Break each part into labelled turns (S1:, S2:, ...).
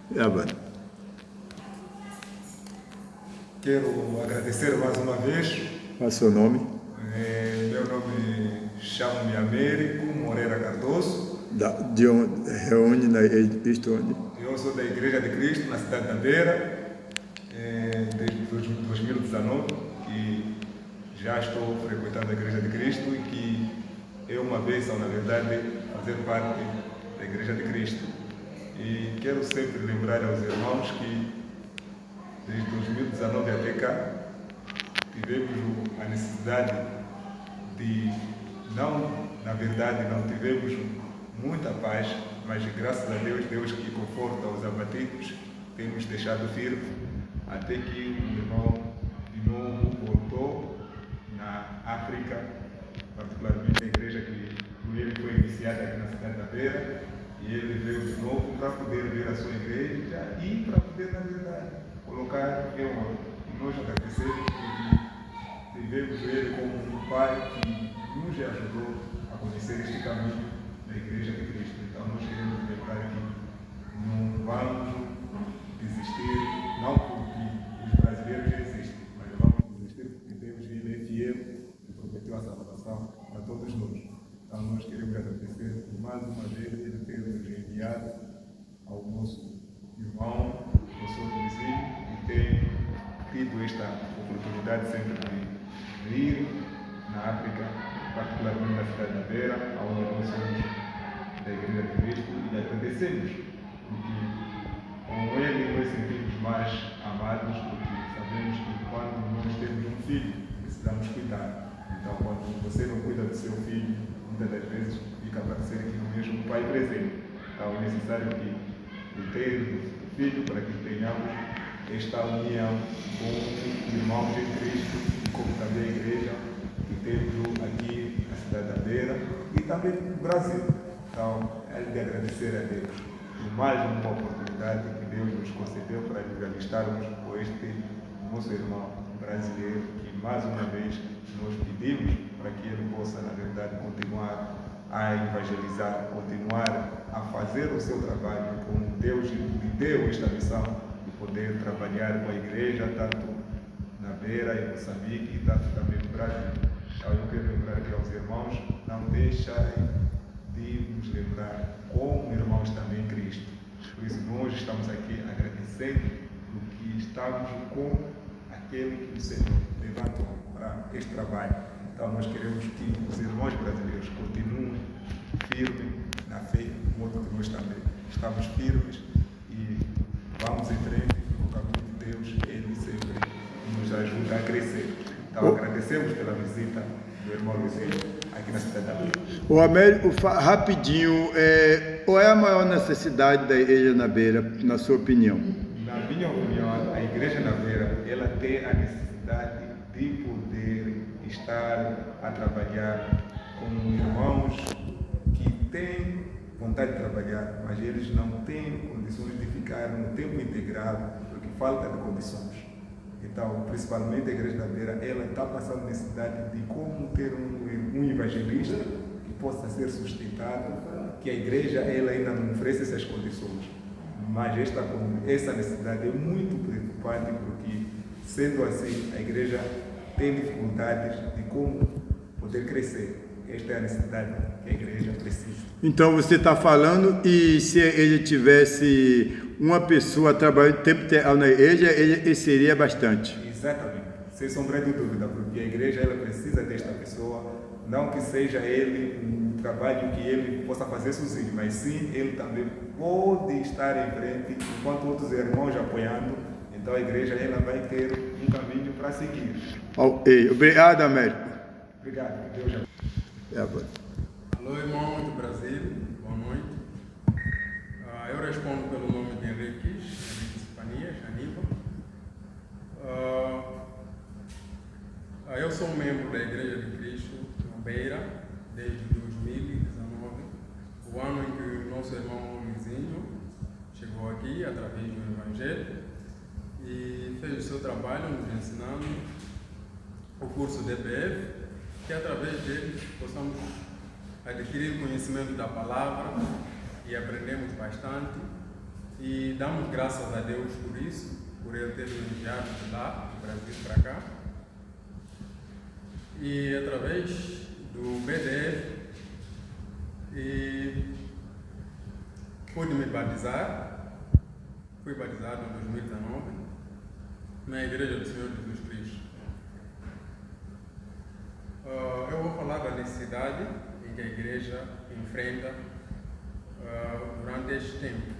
S1: Gravando.
S2: Quero agradecer mais uma vez.
S1: Qual é o seu nome?
S2: Meu nome chamo-me Américo Moreira Cardoso.
S1: De onde? Reúne na Cristo onde?
S2: Eu sou da Igreja de Cristo, na cidade da Beira, desde 2019, e já estou frequentando a Igreja de Cristo e que é uma bênção, na verdade, fazer parte da Igreja de Cristo. E quero sempre lembrar aos irmãos que desde 2019 até cá tivemos a necessidade de, na verdade, não tivemos muita paz, mas graças a Deus, Deus que conforta os abatidos, tem nos deixado firme, até que o irmão de novo voltou na África, particularmente a igreja que ele foi iniciada aqui na cidade da Beira, e ele veio de novo para poder ver a sua igreja e para poder, na verdade, colocar em ordem. E nós agradecemos porque vivemos ele como um pai que nos ajudou a conhecer este caminho da Igreja de Cristo. Então nós queremos lembrar que não vamos desistir, não porque os brasileiros já existem, mas não vamos desistir porque Deus ele é fiel e prometeu a salvação para todos nós. Então nós queremos agradecer por mais uma vez ele ter nos enviado ao nosso irmão, nosso vizinho, que tem tido esta oportunidade sempre de ir na África, particularmente na cidade da Beira, onde nós somos da Igreja de Cristo, e agradecemos, porque com ele nós sentimos mais amados, porque sabemos que quando nós temos um filho, precisamos cuidar. Então, quando você não cuida do seu filho, muitas das vezes fica a parecer que não é um pai presente. Então, é necessário que ter o filho para que tenhamos esta união com os irmãos em Cristo, como também a igreja que temos aqui na cidade da Beira e também no Brasil. Então, é de agradecer a Deus por mais uma oportunidade que Deus nos concedeu para nos alistarmos com este nosso irmão brasileiro, que mais uma vez nós pedimos para que ele possa, na verdade, continuar a evangelizar, continuar a fazer o seu trabalho, como Deus lhe deu esta missão de poder trabalhar com a igreja, tanto na Beira, em Moçambique, e tanto também no Brasil. Então, eu quero lembrar que aos irmãos não deixarem de nos lembrar como irmãos também em Cristo. Por isso, nós estamos aqui agradecendo porque estamos com aquele que o Senhor levantou para este trabalho. Então, nós queremos que os irmãos brasileiros continuem firmes na fé, de modo que nós também estamos firmes e vamos em frente, porque o caminho de Deus, Ele sempre nos ajuda a crescer. Então, agradecemos pela visita do irmão Luizinho aqui na cidade da Beira.
S1: O Américo, rapidinho, qual é a maior necessidade da igreja na Beira, na sua opinião?
S2: Na minha opinião, a igreja na Beira, ela tem a necessidade de poder estar a trabalhar com irmãos que têm vontade de trabalhar, mas eles não têm condições de ficar no tempo integral, porque falta de condições. Então, principalmente a Igreja da Beira, ela está passando necessidade de como ter um evangelista que possa ser sustentado, que a igreja ela ainda não oferece essas condições. Mas essa necessidade é muito preocupante, porque, sendo assim, a igreja tem dificuldades de como poder crescer. Esta é a necessidade que a igreja precisa.
S1: Então você está falando, e se ele tivesse uma pessoa trabalhando o tempo integral na igreja, ele seria bastante.
S2: Exatamente, sem sombra de dúvida, porque a igreja ela precisa desta pessoa, não que seja ele um trabalho que ele possa fazer sozinho, mas sim ele também pode estar em frente, enquanto outros irmãos apoiando. Então a igreja ela vai ter um caminho para seguir.
S1: Obrigado, Américo.
S2: Obrigado, Deus abençoe.
S3: Alô, irmãos do Brasil, boa noite. Eu respondo pelo nome de Henrique Spania, Janiva. Eu sou membro da Igreja de Cristo na Beira desde 2019, o ano em que o nosso irmão Luizinho chegou aqui através do Evangelho e fez o seu trabalho nos ensinando o curso DPF, que através dele possamos adquirir conhecimento da palavra e aprendemos bastante E damos graças a Deus por isso, por Ele ter nos enviado de lá, do Brasil para cá. E através do BDF, pude me batizar. Fui batizado em 2019 na Igreja do Senhor Jesus Cristo. Eu vou falar da necessidade em que a igreja enfrenta durante este tempo.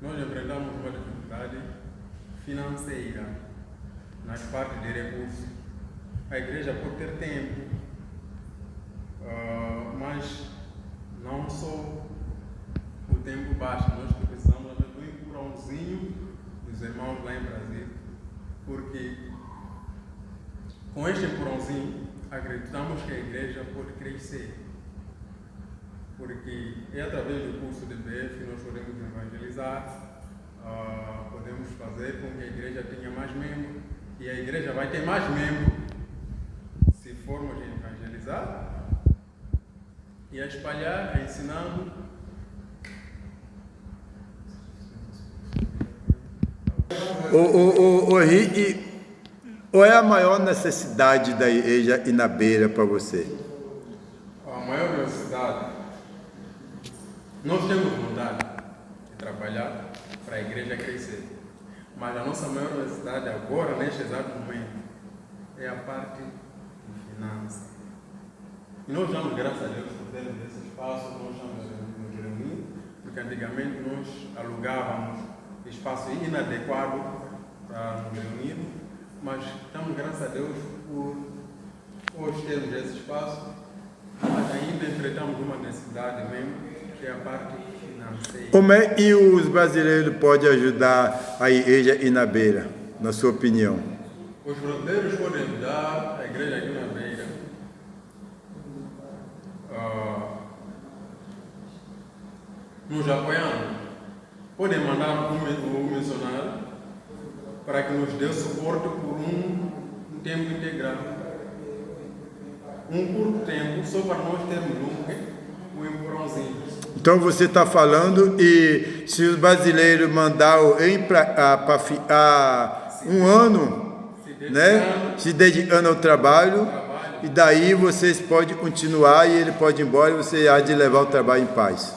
S3: Nós enfrentamos uma dificuldade financeira nas partes de recursos. A igreja pode ter tempo, mas não só o tempo basta. Nós precisamos do empurrãozinho dos irmãos lá em Brasil, porque com este empurrãozinho acreditamos que a igreja pode crescer. Porque é através do curso de BF nós podemos evangelizar, podemos fazer com que a igreja tenha mais membros, e a igreja vai ter mais membros se formos a evangelizar e a espalhar, a ensinando.
S1: Qual é a maior necessidade da igreja Inabeira para você?
S3: A maior necessidade, nós temos vontade de trabalhar para a igreja crescer, mas a nossa maior necessidade agora, neste exato momento, é a parte de finanças. E nós damos graças a Deus por termos esse espaço, nós estamos nos reunindo, porque antigamente nós alugávamos espaço inadequado para nos reunir, mas damos graças a Deus por hoje termos esse espaço, mas ainda enfrentamos uma necessidade mesmo, que é a parte financeira.
S1: Como é que os brasileiros podem ajudar a igreja Inabeira, na sua opinião?
S3: Os brasileiros podem ajudar a igreja aqui na Beira nos apoiando. Podem mandar um missionário para que nos dê suporte por um tempo integral. Um curto tempo, só para nós termos um empurrãozinho.
S1: Então você está falando, e se os brasileiros mandarem para ficar um ano, né, se dedicando ao trabalho, e daí vocês podem continuar e ele pode ir embora e você há de levar o trabalho em paz.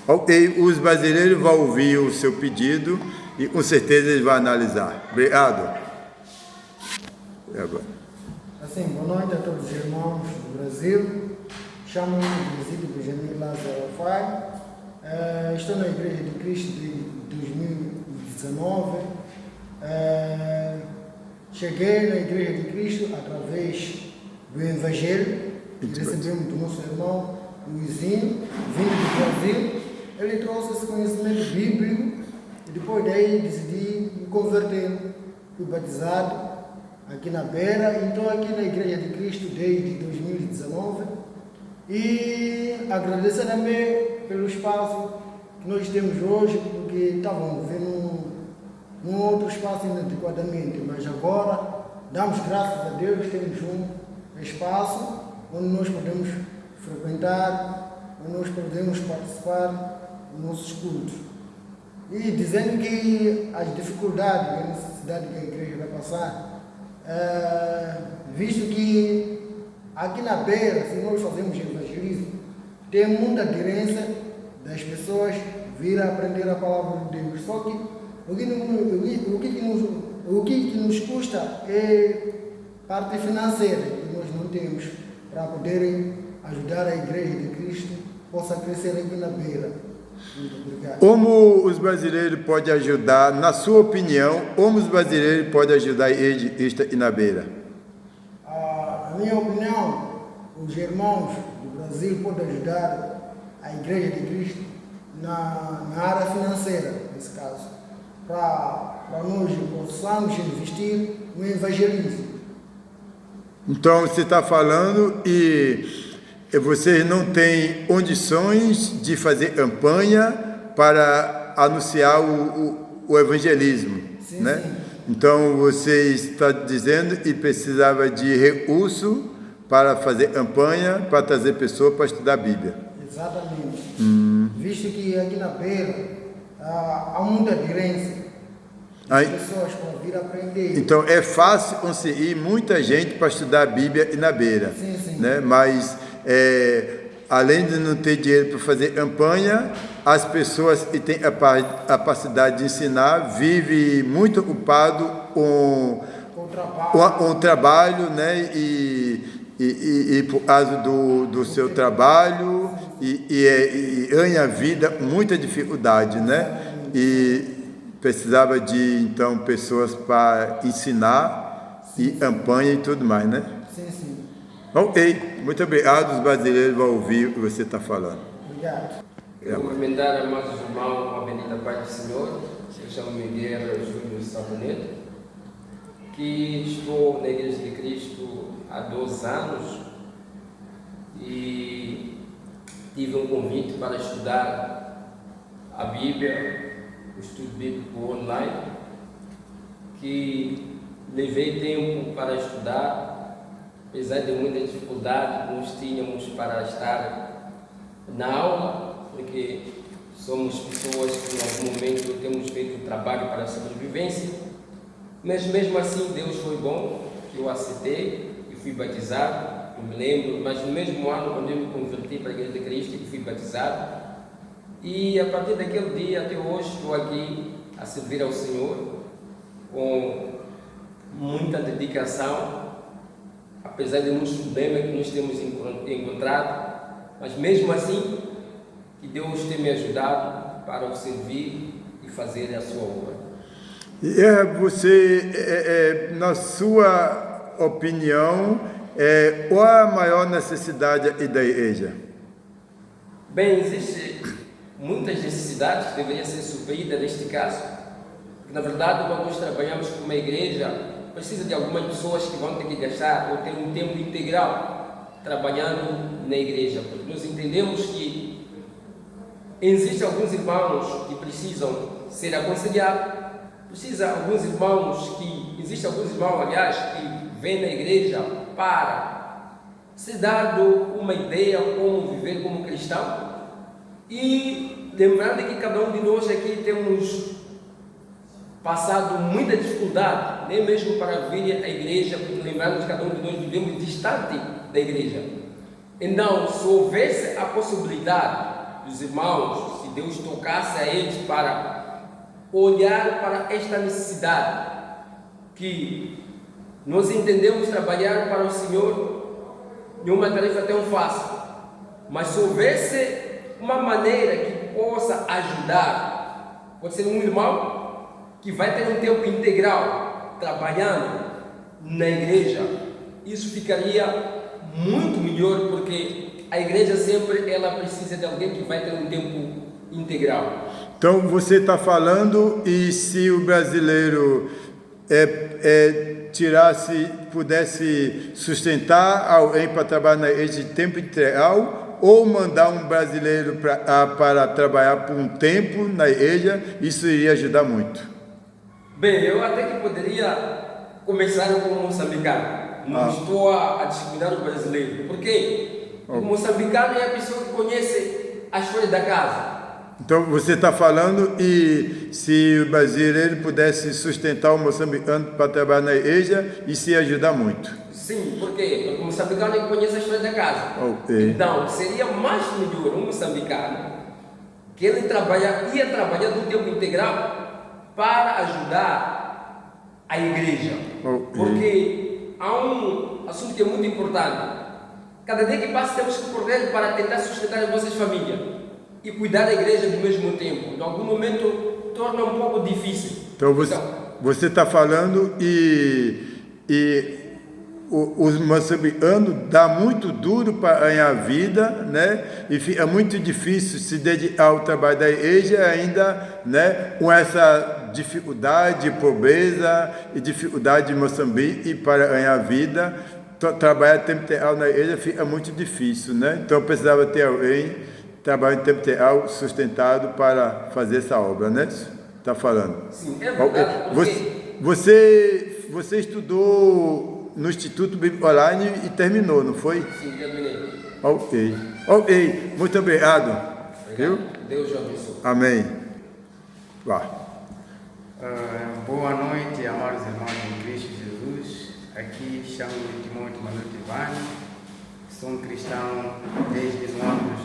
S1: Ok, os brasileiros vão ouvir o seu pedido e com certeza eles vão analisar. Obrigado.
S4: Assim, boa noite a todos os irmãos do Brasil. Chamo-me Presídio Benjamin Lázaro Alfai. Estou na Igreja de Cristo de 2019. Cheguei na Igreja de Cristo através do Evangelho que recebemos do nosso irmão Luizinho, vindo do Brasil. Ele trouxe esse conhecimento bíblico e depois daí decidi me converter. Fui batizado aqui na Beira e estou aqui na Igreja de Cristo desde 2019. E agradecer também pelo espaço que nós temos hoje, porque estávamos vivendo num outro espaço inadequadamente, mas agora damos graças a Deus, temos um espaço onde nós podemos frequentar, onde nós podemos participar dos nossos cultos. E dizendo que as dificuldades e a necessidade que a igreja vai passar, visto que aqui na Beira, se nós fazemos evangelismo, tem muita aderência das pessoas vir a aprender a palavra de Deus. Só que o que nos custa é parte financeira, que nós não temos para poderem ajudar a Igreja de Cristo possa crescer aqui na Beira. Muito obrigado.
S1: Como os brasileiros podem ajudar, na sua opinião, como os brasileiros podem ajudar a Igreja de Cristo aqui na Beira?
S4: Na minha opinião, os irmãos do Brasil podem ajudar a Igreja de Cristo na área financeira, nesse caso, para nós possamos investir no evangelismo.
S1: Então você está falando e vocês não têm condições de fazer campanha para anunciar o evangelismo,
S4: sim,
S1: né?
S4: Sim.
S1: Então você está dizendo que precisava de recurso para fazer campanha, para trazer pessoas para estudar a Bíblia.
S4: Exatamente. Visto que aqui na Beira há muita aderência. As
S1: Aí,
S4: pessoas vão vir aprender.
S1: então é fácil conseguir muita gente para estudar a Bíblia e na Beira,
S4: Sim, sim.
S1: né? Mas além de não ter dinheiro para fazer campanha, as pessoas que têm a capacidade de ensinar vivem muito ocupado com o trabalho, né? E por causa do seu trabalho e ganha vida com muita dificuldade, né? E precisava de então pessoas para ensinar e campanha e tudo mais, né?
S4: Sim, sim.
S1: Ok, muito obrigado. Os brasileiros vão ouvir o que você está falando.
S4: Obrigado.
S5: Eu cumprimentar amados irmãos com a bendita paz do Senhor. Eu chamo-me Guerra Júlio Saboneto, que estou na Igreja de Cristo há 2 anos e tive um convite para estudar a Bíblia, o estudo bíblico online, que levei tempo para estudar, apesar de muita dificuldade que nós tínhamos para estar na aula, porque somos pessoas que em algum momento temos feito um trabalho para a sobrevivência, mas mesmo assim Deus foi bom, que eu aceitei e fui batizado, eu me lembro, mas no mesmo ano quando eu me converti para a Igreja de Cristo e fui batizado, e a partir daquele dia até hoje estou aqui a servir ao Senhor com muita dedicação, apesar de muitos problemas que nós temos encontrado, mas mesmo assim que Deus tem me ajudado para o servir e fazer a sua obra.
S1: Você, na sua opinião, qual a maior necessidade da igreja?
S5: Bem, existem muitas necessidades que deveriam ser supridas neste caso. Na verdade, quando nós trabalhamos com uma igreja, precisa de algumas pessoas que vão ter que gastar ou ter um tempo integral trabalhando na igreja, porque nós entendemos que existem alguns irmãos que precisam ser aconselhados, existem alguns irmãos, aliás, que vêm na igreja para se dar uma ideia como viver como cristão, e lembrando que cada um de nós aqui temos passado muita dificuldade, nem mesmo para vir à igreja, porque lembrando que cada um de nós vivemos distante da igreja. Então, se houvesse a possibilidade dos irmãos, se Deus tocasse a eles para olhar para esta necessidade, que nós entendemos trabalhar para o Senhor de uma tarefa tão fácil, mas se houvesse uma maneira que possa ajudar, pode ser um irmão que vai ter um tempo integral trabalhando na igreja, isso ficaria muito melhor, porque a igreja sempre ela precisa de alguém que vai ter um tempo integral.
S1: Então você está falando, e se o brasileiro pudesse sustentar alguém para trabalhar na igreja de tempo integral, ou mandar um brasileiro para trabalhar por um tempo na igreja, isso iria ajudar muito.
S5: Bem, eu até que poderia começar como moçambicano. Não estou a discriminar o brasileiro. Por quê? O moçambicano é a pessoa que conhece a história da casa.
S1: Então você está falando, e se o brasileiro pudesse sustentar o moçambicano para trabalhar na igreja, isso ia ajudar muito.
S5: Sim, por quê? Porque o moçambicano é que conhece a história da casa.
S1: Okay.
S5: Então, seria mais melhor um moçambicano que ele ia trabalhar no tempo integral para ajudar a igreja.
S1: Okay.
S5: Porque há um assunto que é muito importante. Cada dia que passa temos que correr para tentar sustentar as nossas famílias e cuidar da igreja do mesmo tempo. Em algum momento torna um pouco difícil.
S1: Então você está falando e os moçambicanos dá muito duro para ganhar vida, né? E fica muito difícil se dedicar ao trabalho da igreja ainda, né? Com essa dificuldade, pobreza e dificuldade de Moçambique para ganhar vida, trabalhar tempo integral na igreja fica muito difícil, né? Então precisava ter alguém trabalhando em tempo integral sustentado para fazer essa obra, né? Está falando?
S5: Sim, é verdade.
S1: Você estudou no Instituto Bíblico Online e terminou, não foi?
S5: Sim, terminei.
S1: Ok. Ok, muito obrigado. Viu?
S5: Deus o abençoe.
S1: Amém. Vá.
S6: Boa noite, amados irmãos em Cristo Jesus. Aqui chamo-me Timóteo Manuel Tivani. Sou um cristão desde o ano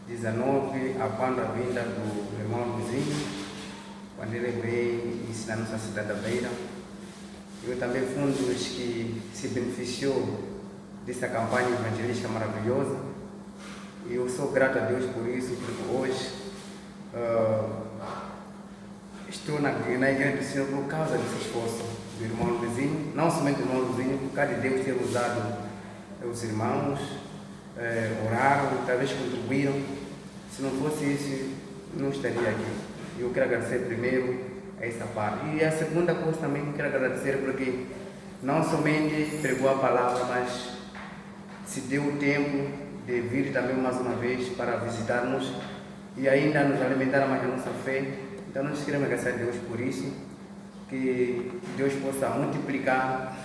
S6: 2019, a quando a vinda do irmão Luizinho, quando ele veio ensinar nossa cidade da Beira. Eu também fui um dos que se beneficiou dessa campanha evangelística maravilhosa. E eu sou grato a Deus por isso, porque hoje estou na igreja do Senhor por causa desse esforço do irmão Luizinho, não somente do irmão Luizinho, por causa de Deus ter usado os irmãos, oraram, talvez contribuíram. Se não fosse isso, não estaria aqui. Eu quero agradecer primeiro a essa parte. E a segunda coisa também que eu quero agradecer, porque não somente pregou a palavra, mas se deu o tempo de vir também mais uma vez para visitar-nos e ainda nos alimentar mais a nossa fé. Então nós queremos agradecer a Deus por isso, que Deus possa multiplicar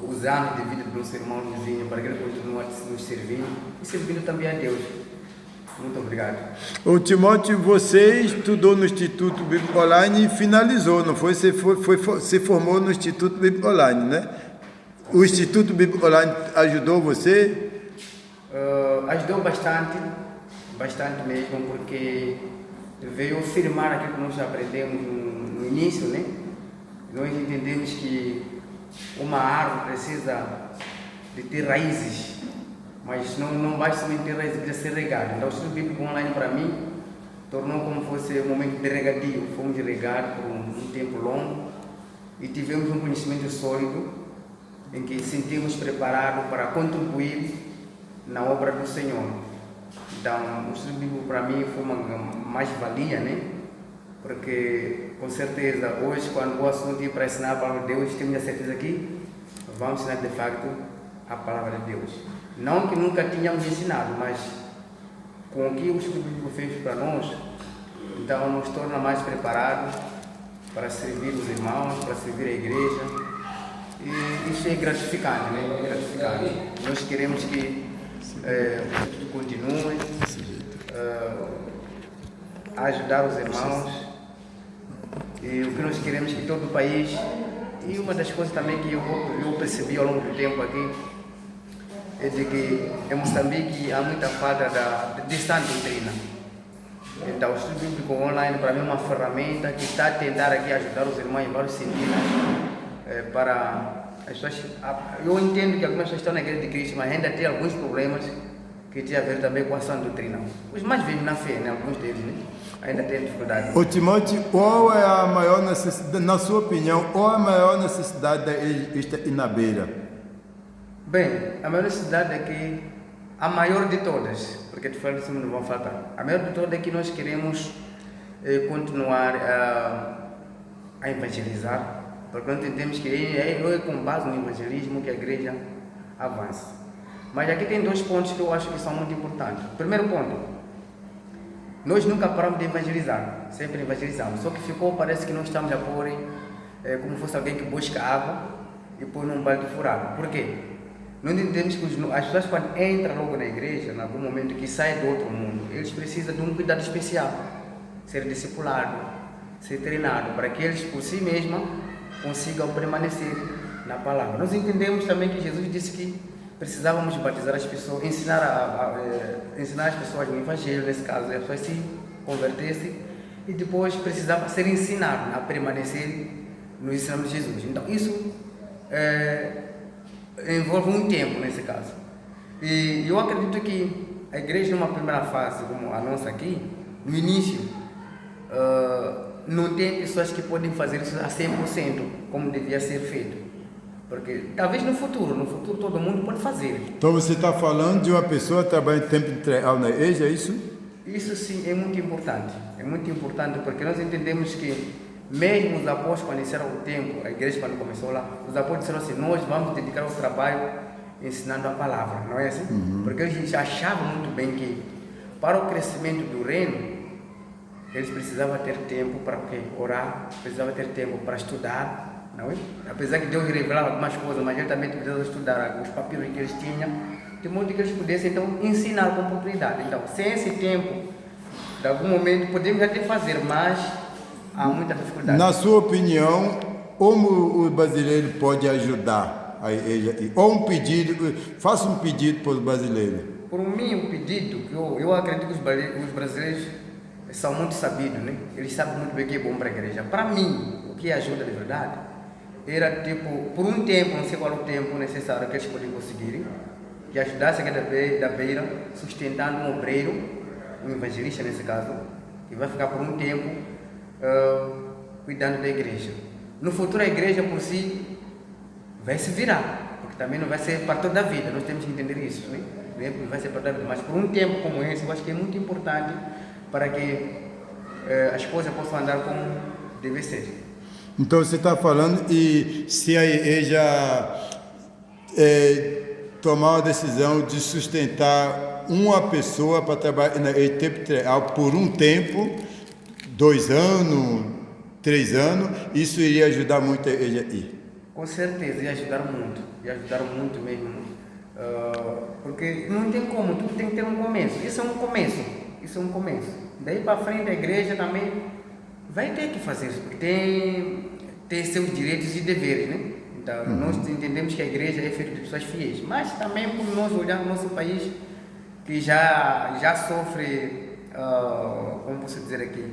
S6: os anos de vida do nosso irmão Luizinho, para que ele continue nos servindo e servindo também a Deus. Muito obrigado.
S1: O Timóteo, você estudou no Instituto Bíblico Online e finalizou, não foi? Você formou no Instituto Bíblico Online, né? O Instituto Bíblico Online ajudou você?
S6: Ajudou bastante mesmo, porque veio firmar aquilo que nós aprendemos no início, né? Nós entendemos que uma árvore precisa de ter raízes, mas não basta somente ter raízes, precisa ser regado. Então o Instituto Bíblico Online para mim tornou como fosse um momento de regadio. Fomos regados por um tempo longo e tivemos um conhecimento sólido, em que sentimos preparados para contribuir na obra do Senhor. Então, o estudo bíblico para mim foi uma mais-valia, né? Porque, com certeza, hoje, quando o assunto é para ensinar a palavra de Deus, temos a certeza que vamos ensinar de facto a palavra de Deus. Não que nunca tínhamos ensinado, mas com o que o estudo bíblico fez para nós, então nos torna mais preparados para servir os irmãos, para servir a igreja. E isso é gratificante, né? É gratificante. Nós queremos que continue a ajudar os irmãos. E o que nós queremos é que todo o país, e uma das coisas também que eu percebi ao longo do tempo aqui, é de que em Moçambique há muita falta de sã doutrina. Então o estudo bíblico online para mim é uma ferramenta que está a tentar aqui ajudar os irmãos em vários sentidos. Para as pessoas, eu entendo que algumas pessoas estão na igreja de Cristo, mas ainda tem alguns problemas que tem a ver também com a sã doutrina. Os mais vivem na fé, né? Alguns deles, né? Ainda têm dificuldade.
S1: O Timóteo, qual é a maior necessidade, na sua opinião, qual é a maior necessidade da igreja na Beira?
S6: Bem, a maior necessidade é que a maior de todas, porque te falo assim não vão faltar, a maior de todas é que nós queremos continuar a evangelizar. Porque nós entendemos que é com base no evangelismo que a igreja avança. Mas aqui tem dois pontos que eu acho que são muito importantes. Primeiro ponto, nós nunca paramos de evangelizar, sempre evangelizamos. Só que parece que nós estamos a pôr como fosse alguém que busca água e põe num balde furado. Por quê? Nós entendemos que as pessoas quando entram logo na igreja, em algum momento que saem do outro mundo, eles precisam de um cuidado especial. Ser discipulado, ser treinado, para que eles por si mesmos consigam permanecer na palavra. Nós entendemos também que Jesus disse que precisávamos batizar as pessoas, ensinar as pessoas no Evangelho, nesse caso, as pessoas se convertessem, e depois precisava ser ensinado a permanecer no ensinamento de Jesus. Então isso envolve um tempo nesse caso. E eu acredito que a igreja, numa primeira fase, como a nossa aqui, no início, não tem pessoas que podem fazer isso a 100%, como devia ser feito. Porque talvez no futuro todo mundo pode fazer.
S1: Então você está falando de uma pessoa que trabalha em tempo integral na igreja, é isso?
S6: Isso sim é muito importante. É muito importante porque nós entendemos que mesmo os apóstolos, quando iniciaram o tempo, a igreja quando começou lá, os apóstolos disseram assim, nós vamos dedicar o trabalho ensinando a palavra, não é assim? Porque eles achavam muito bem que para o crescimento do reino, eles precisavam ter tempo para orar, precisavam ter tempo para estudar, não é? Apesar que Deus revelava algumas coisas, mas ele também precisava estudar os papiros que eles tinham de modo que eles pudessem então ensinar com propriedade. Então, sem esse tempo, de algum momento podemos até fazer, mas há muita dificuldade.
S1: Na sua opinião, como o brasileiro pode ajudar a igreja? Ou um pedido, faça um pedido para os brasileiros.
S6: Por mim, o pedido, que eu acredito que os brasileiros são muito sabidos, né? Eles sabem muito bem o que é bom para a igreja. Para mim, o que ajuda de verdade, era tipo, por um tempo, não sei qual o tempo necessário que eles podem conseguirem, que ajudasse aqui da beira, sustentando um obreiro, um evangelista nesse caso, que vai ficar por um tempo cuidando da igreja. No futuro a igreja por si vai se virar, porque também não vai ser para toda a vida, nós temos que entender isso, né? Não vai ser para toda a vida, mas por um tempo como esse, eu acho que é muito importante para que as coisas possam andar como deve ser.
S1: Então você está falando, e se a igreja tomar a decisão de sustentar uma pessoa para trabalhar na tempo integral por um tempo, 2 anos, 3 anos, isso iria ajudar muito a igreja aí?
S6: Com certeza, ia ajudar muito mesmo, porque não tem como, tudo tem que ter um começo, isso é um começo, daí para frente a igreja também vai ter que fazer isso, porque tem seus direitos e deveres, né? Então, nós entendemos que a igreja é feita de pessoas fiéis, mas também por nós olhar no nosso país, que já sofre, como posso dizer aqui,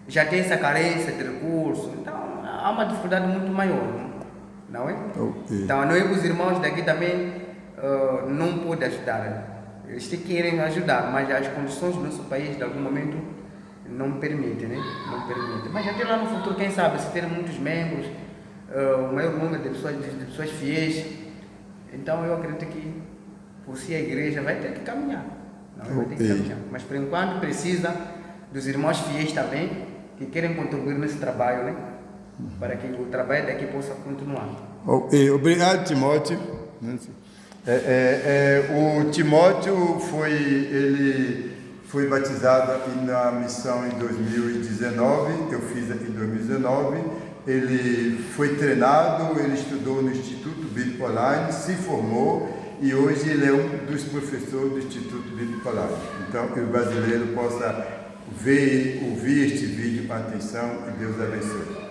S6: já tem essa carência de recursos, então há uma dificuldade muito maior, não é?
S1: Okay.
S6: Então, não é que os irmãos daqui também não podem ajudar, eles querem ajudar, mas as condições do nosso país, de algum momento, não permitem, né? Não permitem. Mas até lá no futuro, quem sabe, se ter muitos membros, o maior número de pessoas fiéis, então eu acredito que por si a igreja vai ter que caminhar. Vai ter que caminhar. Mas por enquanto precisa dos irmãos fiéis também, que querem contribuir nesse trabalho, né? Para que o trabalho daqui possa continuar.
S1: Obrigado, Timóteo. O Timóteo foi batizado aqui na missão em 2019, eu fiz aqui em 2019, ele foi treinado, ele estudou no Instituto Bíblico Online, se formou e hoje ele é um dos professores do Instituto Bíblico Online. Então, que o brasileiro possa ouvir este vídeo com atenção e Deus abençoe.